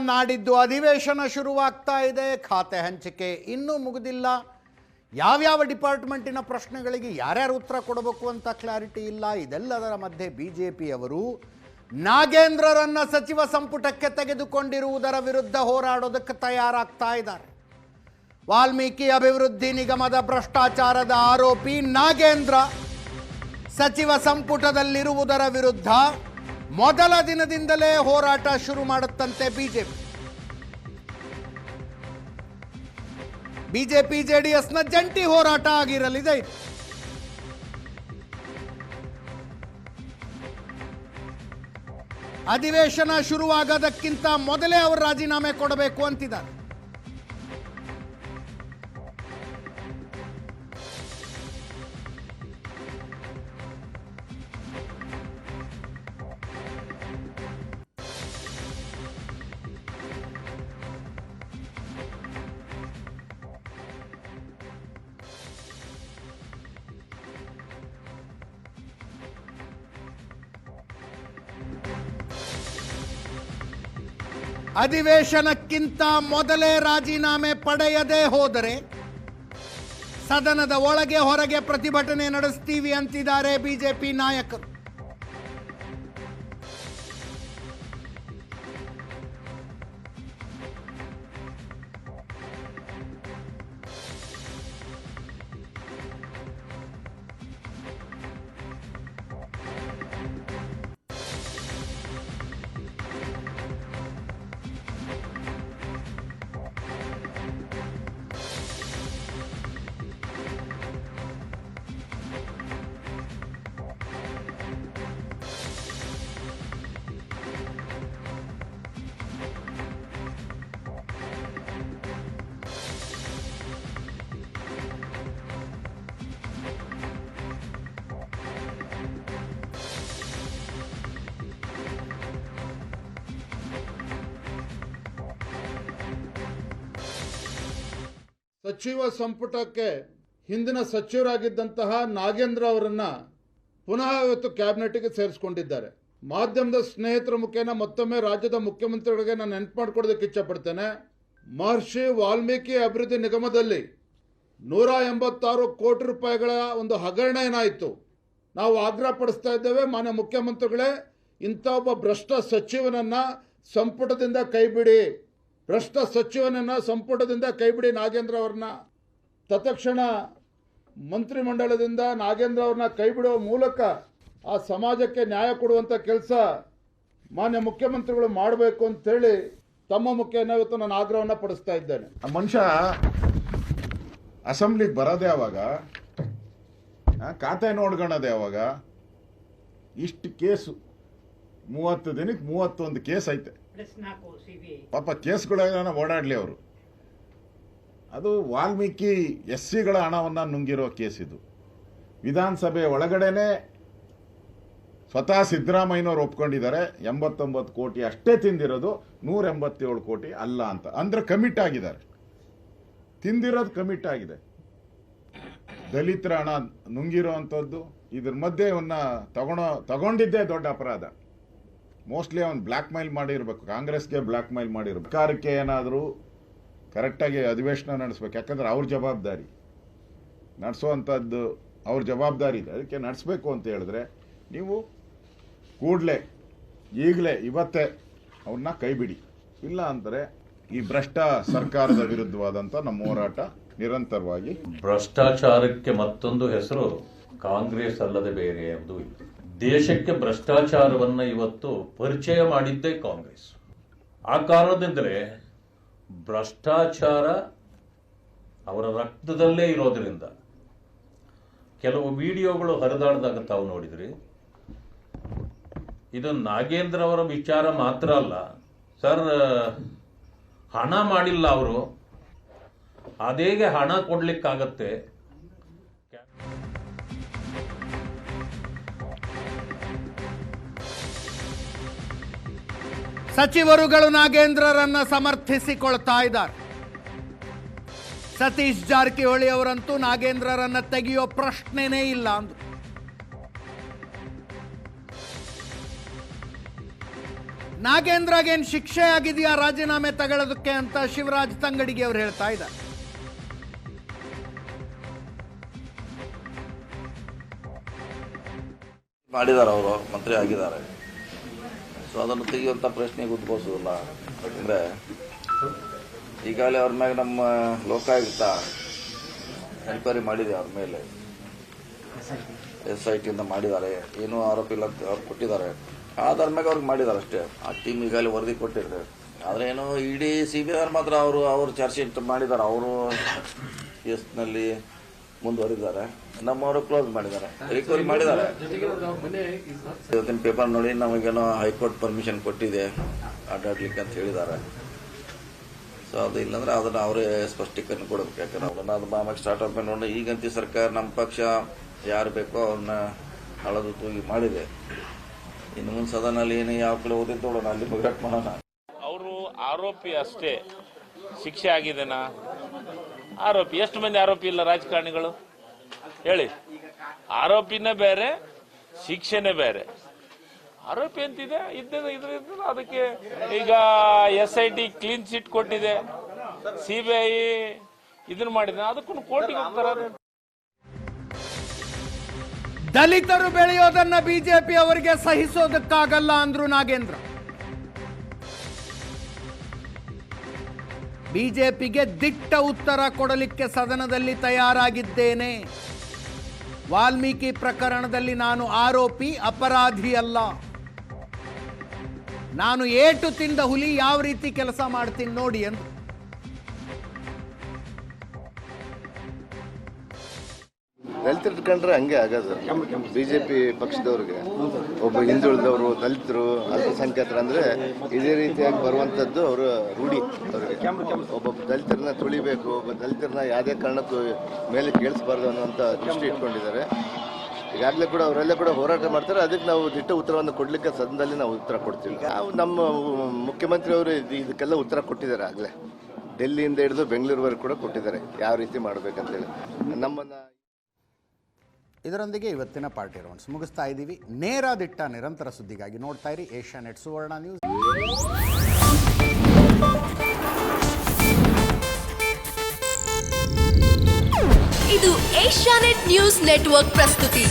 ನಾಡಿದ್ದು ಅಧಿವೇಶನ ಶುರುವಾಗ್ತಾ ಇದೆ. ಖಾತೆ ಹಂಚಿಕೆ ಇನ್ನೂ ಮುಗಿದಿಲ್ಲ. ಯಾವ್ಯಾವ ಡಿಪಾರ್ಟ್ಮೆಂಟಿನ ಪ್ರಶ್ನೆಗಳಿಗೆ ಯಾರ್ಯಾರು ಉತ್ತರ ಕೊಡಬೇಕು ಅಂತ ಕ್ಲಾರಿಟಿ ಇಲ್ಲ. ಇದೆಲ್ಲದರ ಮಧ್ಯೆ ಬಿಜೆಪಿಯವರು ನಾಗೇಂದ್ರರನ್ನ ಸಚಿವ ಸಂಪುಟಕ್ಕೆ ತೆಗೆದುಕೊಂಡಿರುವುದರ ವಿರುದ್ಧ ಹೋರಾಡೋದಕ್ಕೆ ತಯಾರಾಗ್ತಾ ಇದ್ದಾರೆ. ವಾಲ್ಮೀಕಿ ಅಭಿವೃದ್ಧಿ ನಿಗಮದ ಭ್ರಷ್ಟಾಚಾರದ ಆರೋಪಿ ನಾಗೇಂದ್ರ ಸಚಿವ ಸಂಪುಟದಲ್ಲಿರುವುದರ ವಿರುದ್ಧ ಮೊದಲ ದಿನದಿಂದಲೇ ಹೋರಾಟ ಶುರು ಮಾಡುತ್ತಂತೆ ಬಿಜೆಪಿ ಜೆಡಿಎಸ್ನ ಜಂಟಿ ಹೋರಾಟ ಆಗಿರಲಿದೆ. ಅಧಿವೇಶನ ಶುರುವಾಗೋದಕ್ಕಿಂತ ಮೊದಲೇ ಅವರು ರಾಜೀನಾಮೆ ಕೊಡಬೇಕು ಅಂತಿದ್ದಾರೆ. ಅಧಿವೇಶನಕ್ಕಿಂತ ಮೊದಲೇ ರಾಜೀನಾಮೆ ಪಡೆಯದೇ ಹೋದರೆ ಸದನದ ಒಳಗೆ ಹೊರಗೆ ಪ್ರತಿಭಟನೆ ನಡೆಸ್ತೀವಿ ಅಂತಿದ್ದಾರೆ ಬಿಜೆಪಿ ನಾಯಕರು. ಸಚಿವ ಸಂಪುಟಕ್ಕೆ ಹಿಂದಿನ ಸಚಿವರಾಗಿದ್ದಂತಹ ನಾಗೇಂದ್ರ ಅವರನ್ನ ಪುನಃ ಇವತ್ತು ಕ್ಯಾಬಿನೆಟ್ಗೆ ಸೇರಿಸಿಕೊಂಡಿದ್ದಾರೆ. ಮಾಧ್ಯಮದ ಸ್ನೇಹಿತರ ಮುಖೇನ ಮತ್ತೊಮ್ಮೆ ರಾಜ್ಯದ ಮುಖ್ಯಮಂತ್ರಿಗಳಿಗೆ ನಾನು ನೆನಪು ಮಾಡಿಕೊಡೋದಕ್ಕೆ ಇಚ್ಛಪಡ್ತೇನೆ. ಮಹರ್ಷಿ ವಾಲ್ಮೀಕಿ ಅಭಿವೃದ್ಧಿ ನಿಗಮದಲ್ಲಿ 186 ಕೋಟಿ ರೂಪಾಯಿಗಳ ಒಂದು ಹಗರಣ ಏನಾಯಿತು, ನಾವು ಆಗ್ರಹ ಪಡಿಸ್ತಾ ಇದ್ದೇವೆ. ಮಾನ್ಯ ಮುಖ್ಯಮಂತ್ರಿಗಳೇ, ಇಂಥ ಒಬ್ಬ ಭ್ರಷ್ಟ ಸಚಿವನನ್ನ ಸಂಪುಟದಿಂದ ಕೈಬಿಡಿ, ಭ್ರಷ್ಟ ಸಚಿವನನ್ನ ಸಂಪುಟದಿಂದ ಕೈಬಿಡಿ ನಾಗೇಂದ್ರ ಅವ್ರನ್ನ. ತತ್ಕ್ಷಣ ಮಂತ್ರಿಮಂಡಲದಿಂದ ನಾಗೇಂದ್ರ ಅವ್ರನ್ನ ಕೈಬಿಡುವ ಮೂಲಕ ಆ ಸಮಾಜಕ್ಕೆ ನ್ಯಾಯ ಕೊಡುವಂಥ ಕೆಲಸ ಮಾನ್ಯ ಮುಖ್ಯಮಂತ್ರಿಗಳು ಮಾಡಬೇಕು ಅಂತೇಳಿ ತಮ್ಮ ಮುಖೇನ ಇವತ್ತು ನಾನು ಆಗ್ರಹವನ್ನು ಪಡಿಸ್ತಾ ಇದ್ದೇನೆ. ಮನುಷ್ಯ ಅಸೆಂಬ್ಲಿಗೆ ಬರೋದೇ ಯಾವಾಗ, ಖಾತೆ ನೋಡ್ಕೊಳ್ಳೋದೇ ಯಾವಾಗ? ಇಷ್ಟು ಕೇಸು 30 ದಿನಕ್ಕೆ 31 ಕೇಸ್ ಐತೆ. ಪಾಪ ಕೇಸ್ಗಳನ್ನ ಓಡಾಡ್ಲಿ ಅವರು. ಅದು ವಾಲ್ಮೀಕಿ SCಗಳ ಹಣವನ್ನ ನುಂಗಿರೋ ಕೇಸ್ ಇದು. ವಿಧಾನಸಭೆ ಒಳಗಡೆನೆ ಸ್ವತಃ ಸಿದ್ದರಾಮಯ್ಯನವರು ಒಪ್ಕೊಂಡಿದ್ದಾರೆ 89 ಕೋಟಿ ಅಷ್ಟೇ ತಿಂದಿರೋದು, 187 ಕೋಟಿ ಅಲ್ಲ ಅಂತ. ಅಂದ್ರೆ ಕಮಿಟ್ ಆಗಿದ್ದಾರೆ, ತಿಂದಿರೋದು ಕಮಿಟ್ ಆಗಿದೆ. ದಲಿತರ ಹಣ ನುಂಗಿರೋ ಅಂಥದ್ದು, ಇದ್ರ ಮಧ್ಯೆ ಇವನ್ನ ತಗೊಂಡಿದ್ದೇ ದೊಡ್ಡ ಅಪರಾಧ. ಮೋಸ್ಟ್ಲಿ ಅವನು ಬ್ಲ್ಯಾಕ್ ಮೈಲ್ ಮಾಡಿರ್ಬೇಕು, ಕಾಂಗ್ರೆಸ್ಗೆ ಬ್ಲ್ಯಾಕ್ ಮೈಲ್ ಮಾಡಿರ್ಬೇಕು. ಸರ್ಕಾರಕ್ಕೆ ಏನಾದರೂ ಕರೆಕ್ಟಾಗಿ ಅಧಿವೇಶನ ನಡೆಸ್ಬೇಕು, ಯಾಕಂದ್ರೆ ಅವ್ರ ಜವಾಬ್ದಾರಿ ನಡೆಸೋವಂಥದ್ದು, ಅವ್ರ ಜವಾಬ್ದಾರಿ ಇದೆ. ಅದಕ್ಕೆ ನಡೆಸಬೇಕು ಅಂತ ಹೇಳಿದ್ರೆ ನೀವು ಕೂಡಲೇ ಈಗಲೇ ಇವತ್ತೇ ಅವ್ರನ್ನ ಕೈಬಿಡಿ. ಇಲ್ಲ ಅಂದರೆ ಈ ಭ್ರಷ್ಟ ಸರ್ಕಾರದ ವಿರುದ್ಧವಾದಂಥ ನಮ್ಮ ಹೋರಾಟ ನಿರಂತರವಾಗಿ. ಭ್ರಷ್ಟಾಚಾರಕ್ಕೆ ಮತ್ತೊಂದು ಹೆಸರು ಕಾಂಗ್ರೆಸ್ ಅಲ್ಲದೆ ಬೇರೆ ಯಾವುದೂ ಇಲ್ಲ. ದೇಶಕ್ಕೆ ಭ್ರಷ್ಟಾಚಾರವನ್ನು ಇವತ್ತು ಪರಿಚಯ ಮಾಡಿದ್ದೇ ಕಾಂಗ್ರೆಸ್. ಆ ಕಾರಣದಿಂದಲೇ ಭ್ರಷ್ಟಾಚಾರ ಅವರ ರಕ್ತದಲ್ಲೇ ಇರೋದ್ರಿಂದ ಕೆಲವು ವಿಡಿಯೋಗಳು ಹರಿದಾಡಿದಾಗ ತಾವು ನೋಡಿದ್ರಿ. ಇದು ನಾಗೇಂದ್ರ ಅವರ ವಿಚಾರ ಮಾತ್ರ ಅಲ್ಲ ಸರ್, ಹಣ ಮಾಡಿಲ್ಲ ಅವರು, ಅದೇಗೆ ಹಣ ಕೊಡ್ಲಿಕ್ಕಾಗತ್ತೆ? ಸಚಿವರುಗಳು ನಾಗೇಂದ್ರರನ್ನ ಸಮರ್ಥಿಸಿಕೊಳ್ತಾ ಇದ್ದಾರೆ. ಸತೀಶ್ ಜಾರಕಿಹೊಳಿ ಅವರಂತೂ ನಾಗೇಂದ್ರರನ್ನ ತೆಗೆಯೋ ಪ್ರಶ್ನೆನೇ ಇಲ್ಲ ಅಂದ್ರು. ನಾಗೇಂದ್ರಗೇನು ಶಿಕ್ಷೆ ಆಗಿದೆಯಾ ರಾಜೀನಾಮೆ ತಗೊಳ್ಳೋದಕ್ಕೆ ಅಂತ ಶಿವರಾಜ್ ತಂಗಡಿಗೆ ಅವರು ಹೇಳ್ತಾ ಇದ್ದಾರೆ. ಮಾಡಿದ್ದಾರೆ, ಅವರು ಮಂತ್ರಿ ಆಗಿದ್ದಾರೆ. ಸೊ ಅದನ್ನು ತೆಗೆಯುವಂಥ ಪ್ರಶ್ನೆಗೆ ಉದ್ಭವಿಸೋದಿಲ್ಲ. ಯಾಕಂದರೆ ಈಗಾಗಲೇ ಅವ್ರ ಮ್ಯಾಗ ನಮ್ಮ ಲೋಕಾಯುಕ್ತ ಎನ್ಕ್ವೈರಿ ಮಾಡಿದೆ, ಅವ್ರ ಮೇಲೆ SITಯಿಂದ ಮಾಡಿದ್ದಾರೆ. ಏನೂ ಆರೋಪ ಇಲ್ಲ ಅಂತ ಅವ್ರು ಕೊಟ್ಟಿದ್ದಾರೆ. ಆಧಾರ ಮ್ಯಾಗ ಅವ್ರಿಗೆ ಮಾಡಿದ್ದಾರೆ ಅಷ್ಟೇ. ಆ ಟೀಮ್ ಈಗಾಗಲೇ ವರದಿ ಕೊಟ್ಟಿದ್ದಾರೆ. ಆದರೆ ಏನು ಇಡೀ CBI ಮಾತ್ರ ಅವರು ಚಾರ್ಜ್ ಶೀಟ್ ಮಾಡಿದ್ದಾರೆ. ಅವರು ಕೇಸ್ನಲ್ಲಿ ಮುಂದುವರಿದ್ದಾರೆ. ನಮ್ಮವರು ಕ್ಲೋಸ್ ಮಾಡಿದ್ದಾರೆ, ರಿಕವರಿ ಮಾಡಿದ್ದಾರೆ. ಇವತ್ತಿನ ಪೇಪರ್ ನೋಡಿ ನಮಗೇನೋ ಹೈಕೋರ್ಟ್ ಪರ್ಮಿಷನ್ ಕೊಟ್ಟಿದೆ ಅಡ್ಡಾಡ್ಲಿಕ್ಕೆ ಅಂತ ಹೇಳಿದ್ದಾರೆ. ಸೊ ಅದು ಇಲ್ಲಾಂದ್ರೆ ಅದನ್ನು ಅವರೇ ಸ್ಪಷ್ಟೀಕರಣ ಕೊಡಬೇಕು. ಯಾಕಂದ್ರೆ ಅವ್ರನ್ನ ಅದು ಆಮೇಲೆ ಸ್ಟಾರ್ಟ್ ಆಫ್ ನೋಡಿ ಈಗಂತೂ ಸರ್ಕಾರ ನಮ್ಮ ಪಕ್ಷ ಯಾರು ಬೇಕೋ ಅವ್ರನ್ನ ಹಳದು ತೂಗಿ ಮಾಡಿದೆ. ಇನ್ನು ಮುಂದೆ ಸದನಲ್ಲಿ ಏನು ಯಾವ ಕಡೆ ಓದಿದ್ದು ನೋಡೋಣ, ಅಲ್ಲಿ ಮುಗಿರಾಟ್ ಮಾಡೋಣ. ಅವರು ಆರೋಪಿ ಅಷ್ಟೇ, ಶಿಕ್ಷೆ ಆಗಿದೆನಾ? ಆರೋಪಿ. ಎಷ್ಟು ಮಂದಿ ಆರೋಪಿ ಇಲ್ಲ ರಾಜಕಾರಣಿಗಳು ಹೇಳಿ? ಆರೋಪಿನೇ ಬೇರೆ, ಶಿಕ್ಷೆನೇ ಬೇರೆ. ಆರೋಪಿ ಅಂತಿದೆ ಇದ್ರ ಅದಕ್ಕೆ ಈಗ SIT ಕ್ಲೀನ್ ಚಿಟ್ ಕೊಟ್ಟಿದೆ, CBI ಇದನ್ನ ಮಾಡಿದೆ, ಅದಕ್ಕೂ ಕೋರ್ಟಿಗೆ ಹೋಗ್ತಾರೆ. ದಲಿತರು ಬೆಳೆಯೋದನ್ನ ಬಿಜೆಪಿ ಅವರಿಗೆ ಸಹಿಸೋದಕ್ಕಾಗಲ್ಲ ಅಂದ್ರು ನಾಗೇಂದ್ರ. ಬಿಜೆಪಿಗೆ ದಿಟ್ಟ ಉತ್ತರ ಕೊಡಲಿಕ್ಕೆ ಸದನದಲ್ಲಿ ತಯಾರಾಗಿದ್ದೇನೆ. ವಾಲ್ಮೀಕಿ ಪ್ರಕರಣದಲ್ಲಿ ನಾನು ಆರೋಪಿ, ಅಪರಾಧಿ ಅಲ್ಲ. ನಾನು ಏಟು ತಿಂದ ಹುಲಿ ಯಾವ ರೀತಿ ಕೆಲಸ ಮಾಡ್ತೀನಿ ನೋಡಿ ಎಂದು. ದಲಿತರು ಇಟ್ಕೊಂಡ್ರೆ ಹಂಗೆ ಆಗೋದು. BJP ಪಕ್ಷದವ್ರಿಗೆ ಒಬ್ಬ ಹಿಂದುಳಿದವರು, ದಲಿತರು, ಅಲ್ಪಸಂಖ್ಯಾತರು ಅಂದರೆ ಇದೇ ರೀತಿಯಾಗಿ ಬರುವಂಥದ್ದು ಅವರ ರೂಢಿ. ಅವರಿಗೆ ಒಬ್ಬ ದಲಿತರನ್ನ ತುಳಿಬೇಕು, ಒಬ್ಬ ದಲಿತರನ್ನ ಯಾವುದೇ ಕಾರಣಕ್ಕೂ ಮೇಲೆ ಕೇಳಿಸಬಾರ್ದು ಅನ್ನೋಂಥ ದೃಷ್ಟಿ ಇಟ್ಕೊಂಡಿದ್ದಾರೆ. ಈಗಾಗಲೇ ಕೂಡ ಅವರೆಲ್ಲ ಕೂಡ ಹೋರಾಟ ಮಾಡ್ತಾರೆ. ಅದಕ್ಕೆ ನಾವು ದಿಟ್ಟ ಉತ್ತರವನ್ನು ಕೊಡಲಿಕ್ಕೆ ಸದನದಲ್ಲಿ ನಾವು ಉತ್ತರ ಕೊಡ್ತೀವಿ. ನಾವು ನಮ್ಮ ಮುಖ್ಯಮಂತ್ರಿ ಅವರು ಇದಕ್ಕೆಲ್ಲ ಉತ್ತರ ಕೊಟ್ಟಿದ್ದಾರೆ. ಆಗಲೇ ಡೆಲ್ಲಿಯಿಂದ ಹಿಡಿದು ಬೆಂಗಳೂರುವರೆಗೂ ಕೂಡ ಕೊಟ್ಟಿದ್ದಾರೆ ಯಾವ ರೀತಿ ಮಾಡಬೇಕಂತೇಳಿ. ನಮ್ಮನ್ನು ಇದರೊಂದಿಗೆ ಇವತ್ತಿನ ಪಾರ್ಟಿ ರೌಂಡ್ಸ್ ಮುಗಿಸ್ತಾ ಇದ್ದೀವಿ. ನೇರ ದಿಟ್ಟ ನಿರಂತರ ಸುದ್ದಿಗಾಗಿ ನೋಡ್ತಾ ಇರಿ ಏಷ್ಯಾನೆಟ್ ಸುವರ್ಣ ನ್ಯೂಸ್. ಇದು ಏಷ್ಯಾನೆಟ್ ನ್ಯೂಸ್ ನೆಟ್ವರ್ಕ್ ಪ್ರಸ್ತುತಿ.